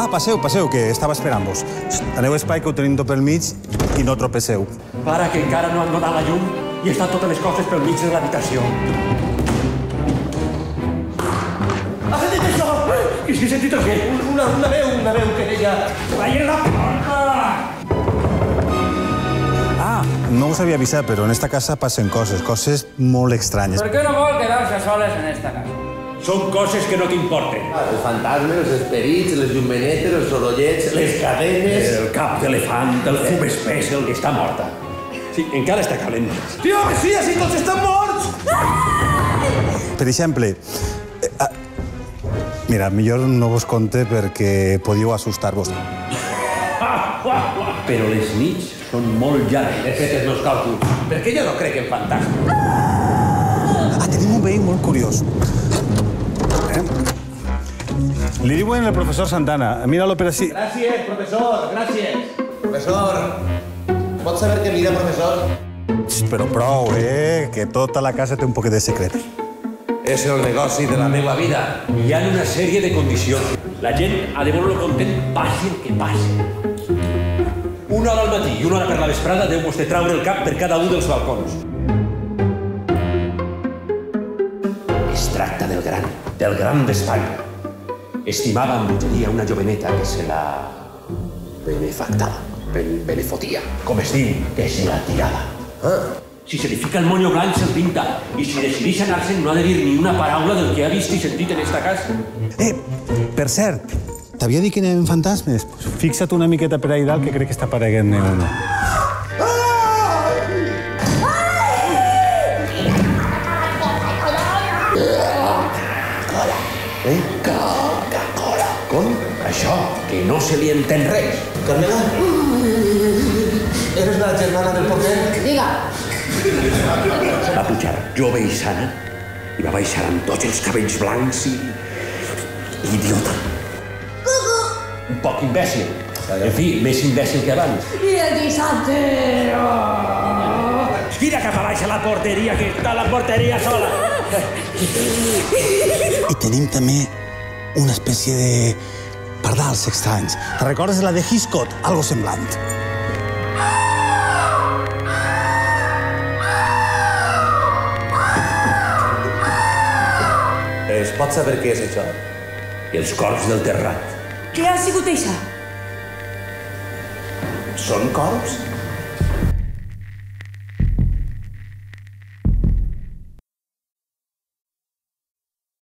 Ah, passeu, que estava esperant-vos. Aneu espai, que ho tenim tot pel mig i no tropeceu. Para, que encara no han donat la llum i estan totes les coses pel mig de l'habitació. Ha sentit això? I si he sentit el què? Una veu que deia... Veient la porta! Ah, no us havia avisat, però en esta casa passen coses molt estranyes. ¿Por qué no vol quedarse a soles en esta casa? Són coses que no t'importen. Els fantasmes, els esperits, les llumenetes, els sorollets, les cadenes... El cap d'elefant, el fum espès, el que està morta. Sí, encara està calent. Sí, home, sí, així tots estan morts! Per exemple... Mira, millor no vos conte perquè podíeu assustar-vos. Però les nits són molt llargues. He fet els meus càlculs, perquè jo no crec en fantasmes. Ah, tenim un veí molt curiós. Li diuen el professor Santana. Mira l'operació... Gràcies, professor, gràcies. Professor, pots saber què mira, professor? Però prou, que tota la casa té un poquet de secret. És el negoci de la meva vida. Hi ha una sèrie de condicions. La gent ha de veure-lo content, passi el que passi. Una hora al matí i una hora per la vesprada deu vostè traure el cap per cada un dels balcons. Es tracta del gran d'Espanya. Estimava amb bogeria una joveneta que se la benefactava, benefotia. Com es diu? Que se la tirava. Si se li fica el monyo blanc, se'l pinta. I si decideix anar-se'n, no ha de dir ni una paraula del que ha vist i sentit en esta casa. Per cert, t'havia dit que anaven fantasmes? Fixa't una miqueta per ahí dalt, que crec que està apareguent-ne uno. Coca-Cola. Com? Això, que no se li entén res. Carmela? Eres la germana del porter? Diga. Va pujar jove i sana i va baixar amb tots els cabells blancs i... idiota. Un poc imbècil. En fi, més imbècil que abans. I el guisantero. Mira cap a baix a la porteria, que està la porteria sola. I tenim també una espècie de pardals estranys. Te recordes la de Hitchcock? Algo semblant. Es pot saber què és això? Els corps del terrat. Què ha sigut això? Són corps?